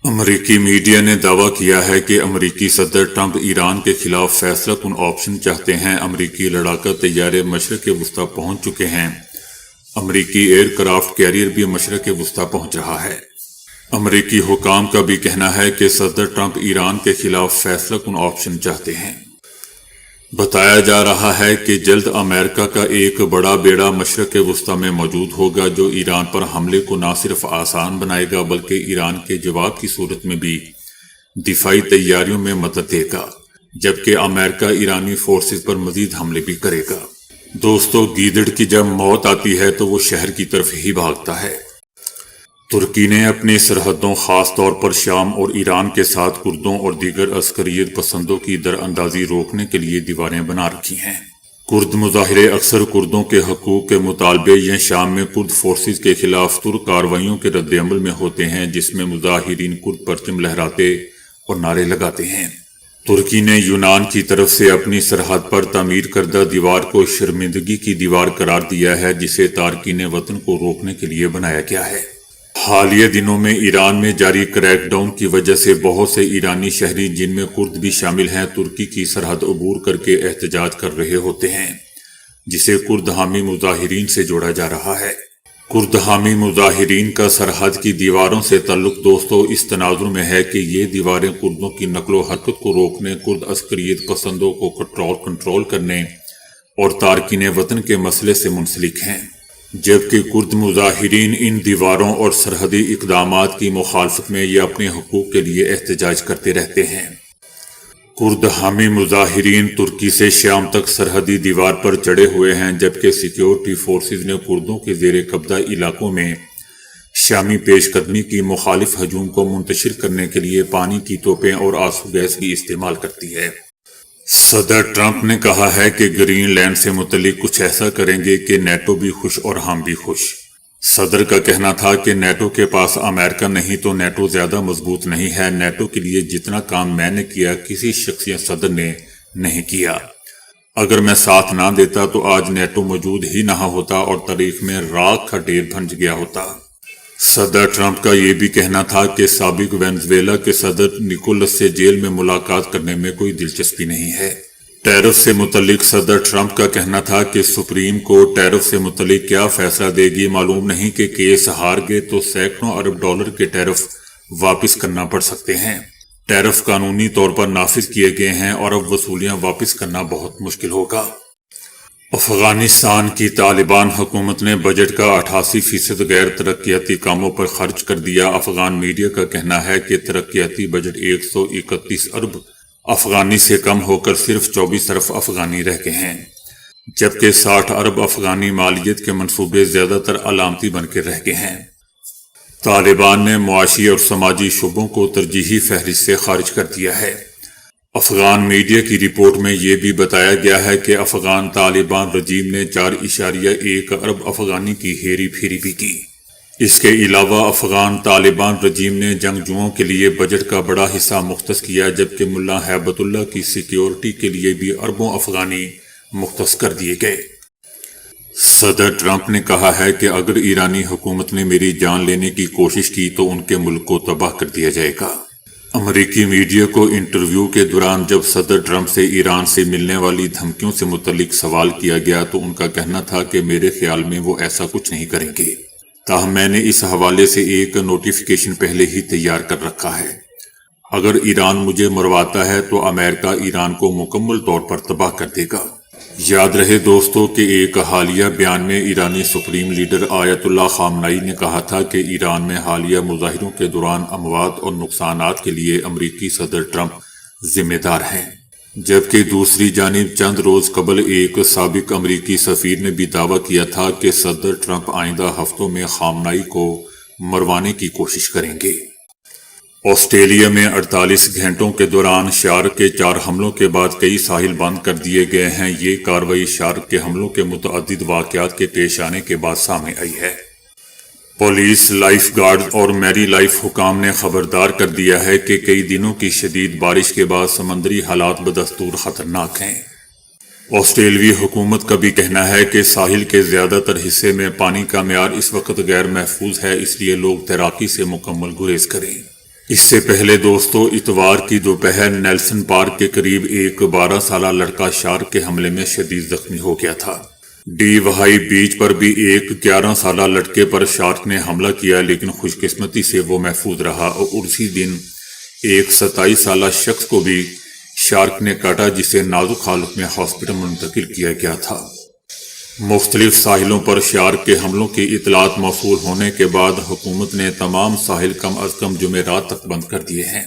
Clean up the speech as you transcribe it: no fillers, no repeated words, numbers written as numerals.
امریکی میڈیا نے دعویٰ کیا ہے کہ امریکی صدر ٹرمپ ایران کے خلاف فیصلہ کن آپشن چاہتے ہیں۔ امریکی لڑاکا طیارے مشرق وسطیٰ پہنچ چکے ہیں۔ امریکی ایئر کرافٹ کیریئر بھی مشرق وسطیٰ پہنچ رہا ہے۔ امریکی حکام کا بھی کہنا ہے کہ صدر ٹرمپ ایران کے خلاف فیصلہ کن آپشن چاہتے ہیں۔ بتایا جا رہا ہے کہ جلد امریکہ کا ایک بڑا بیڑا مشرق وسطیٰ میں موجود ہوگا جو ایران پر حملے کو نہ صرف آسان بنائے گا بلکہ ایران کے جواب کی صورت میں بھی دفاعی تیاریوں میں مدد دے گا، جبکہ امریکہ ایرانی فورسز پر مزید حملے بھی کرے گا۔ دوستو، گیدڑ کی جب موت آتی ہے تو وہ شہر کی طرف ہی بھاگتا ہے۔ ترکی نے اپنی سرحدوں خاص طور پر شام اور ایران کے ساتھ کردوں اور دیگر عسکریت پسندوں کی دراندازی روکنے کے لیے دیواریں بنا رکھی ہیں۔ کرد مظاہرے اکثر کردوں کے حقوق کے مطالبے یا شام میں کرد فورسز کے خلاف ترک کارروائیوں کے رد عمل میں ہوتے ہیں، جس میں مظاہرین کرد پرچم لہراتے اور نعرے لگاتے ہیں۔ ترکی نے یونان کی طرف سے اپنی سرحد پر تعمیر کردہ دیوار کو شرمندگی کی دیوار قرار دیا ہے، جسے تارکین وطن کو روکنے کے لیے بنایا گیا ہے۔ حالیہ دنوں میں ایران میں جاری کریک ڈاؤن کی وجہ سے بہت سے ایرانی شہری، جن میں کرد بھی شامل ہیں، ترکی کی سرحد عبور کر کے احتجاج کر رہے ہوتے ہیں، جسے کرد حامی مظاہرین سے جوڑا جا رہا ہے۔ کرد حامی مظاہرین کا سرحد کی دیواروں سے تعلق دوستو اس تناظر میں ہے کہ یہ دیواریں کردوں کی نقل و حرکت کو روکنے، کرد عسکریت پسندوں کو کنٹرول کرنے اور تارکین وطن کے مسئلے سے منسلک ہیں، جبکہ کرد مظاہرین ان دیواروں اور سرحدی اقدامات کی مخالفت میں یا اپنے حقوق کے لیے احتجاج کرتے رہتے ہیں۔ کرد حامی مظاہرین ترکی سے شام تک سرحدی دیوار پر چڑھے ہوئے ہیں، جبکہ سیکیورٹی فورسز نے کردوں کے زیر قبضہ علاقوں میں شامی پیش قدمی کی مخالف ہجوم کو منتشر کرنے کے لیے پانی کی توپیں اور آنسو گیس بھی استعمال کرتی ہے۔ صدر ٹرمپ نے کہا ہے کہ گرین لینڈ سے متعلق کچھ ایسا کریں گے کہ نیٹو بھی خوش اور ہم بھی خوش۔ صدر کا کہنا تھا کہ نیٹو کے پاس امریکہ نہیں تو نیٹو زیادہ مضبوط نہیں ہے۔ نیٹو کے لیے جتنا کام میں نے کیا کسی شخصی صدر نے نہیں کیا۔ اگر میں ساتھ نہ دیتا تو آج نیٹو موجود ہی نہ ہوتا اور تاریخ میں راکھ کا ڈھیر بن گیا ہوتا۔ صدر ٹرمپ کا یہ بھی کہنا تھا کہ سابق وینزویلا کے صدر نکولس سے جیل میں ملاقات کرنے میں کوئی دلچسپی نہیں ہے۔ ٹیرف سے متعلق صدر ٹرمپ کا کہنا تھا کہ سپریم کورٹ ٹیرف سے متعلق کیا فیصلہ دے گی، معلوم نہیں کہ کیس ہار گئے تو سینکڑوں ارب ڈالر کے ٹیرف واپس کرنا پڑ سکتے ہیں۔ ٹیرف قانونی طور پر نافذ کیے گئے ہیں اور اب وصولیاں واپس کرنا بہت مشکل ہوگا۔ افغانستان کی طالبان حکومت نے بجٹ کا 88% غیر ترقیاتی کاموں پر خرچ کر دیا۔ افغان میڈیا کا کہنا ہے کہ ترقیاتی بجٹ 131 ارب افغانی سے کم ہو کر صرف 24 ارب افغانی رہ گئے ہیں، جبکہ 60 ارب افغانی مالیت کے منصوبے زیادہ تر علامتی بن کے رہ گئے ہیں۔ طالبان نے معاشی اور سماجی شعبوں کو ترجیحی فہرست سے خارج کر دیا ہے۔ افغان میڈیا کی رپورٹ میں یہ بھی بتایا گیا ہے کہ افغان طالبان رجیم نے 4.1 ارب افغانی کی ہیری پھیری بھی کی۔ اس کے علاوہ افغان طالبان رجیم نے جنگجوؤں کے لیے بجٹ کا بڑا حصہ مختص کیا، جبکہ ملا ہیبت اللہ کی سیکیورٹی کے لیے بھی اربوں افغانی مختص کر دیے گئے۔ صدر ٹرمپ نے کہا ہے کہ اگر ایرانی حکومت نے میری جان لینے کی کوشش کی تو ان کے ملک کو تباہ کر دیا جائے گا۔ امریکی میڈیا کو انٹرویو کے دوران جب صدر ٹرمپ سے ایران سے ملنے والی دھمکیوں سے متعلق سوال کیا گیا تو ان کا کہنا تھا کہ میرے خیال میں وہ ایسا کچھ نہیں کریں گے، تاہم میں نے اس حوالے سے ایک نوٹیفیکیشن پہلے ہی تیار کر رکھا ہے۔ اگر ایران مجھے مرواتا ہے تو امریکہ ایران کو مکمل طور پر تباہ کر دے گا۔ یاد رہے دوستو کہ ایک حالیہ بیان میں ایرانی سپریم لیڈر آیت اللہ خامنائی نے کہا تھا کہ ایران میں حالیہ مظاہروں کے دوران اموات اور نقصانات کے لیے امریکی صدر ٹرمپ ذمہ دار ہیں، جبکہ دوسری جانب چند روز قبل ایک سابق امریکی سفیر نے بھی دعویٰ کیا تھا کہ صدر ٹرمپ آئندہ ہفتوں میں خامنائی کو مروانے کی کوشش کریں گے۔ آسٹریلیا میں 48 گھنٹوں کے دوران شارک کے 4 حملوں کے بعد کئی ساحل بند کر دیے گئے ہیں۔ یہ کارروائی شارک کے حملوں کے متعدد واقعات کے پیش آنے کے بعد سامنے آئی ہے۔ پولیس، لائف گارڈز اور میری لائف حکام نے خبردار کر دیا ہے کہ کئی دنوں کی شدید بارش کے بعد سمندری حالات بدستور خطرناک ہیں۔ آسٹریلوی حکومت کا بھی کہنا ہے کہ ساحل کے زیادہ تر حصے میں پانی کا معیار اس وقت غیر محفوظ ہے، اس لیے لوگ تیراکی سے مکمل گریز کریں۔ اس سے پہلے دوستو، اتوار کی دوپہر نیلسن پارک کے قریب ایک 12 سالہ لڑکا شارک کے حملے میں شدید زخمی ہو گیا تھا۔ ڈی وہائی بیچ پر بھی ایک 11 سالہ لڑکے پر شارک نے حملہ کیا، لیکن خوش قسمتی سے وہ محفوظ رہا اور اسی دن ایک 27 سالہ شخص کو بھی شارک نے کاٹا، جسے نازک حالت میں ہاسپٹل منتقل کیا گیا تھا۔ مختلف ساحلوں پر شارک کے حملوں کی اطلاعات موصول ہونے کے بعد حکومت نے تمام ساحل کم از کم جمعرات تک بند کر دیے ہیں۔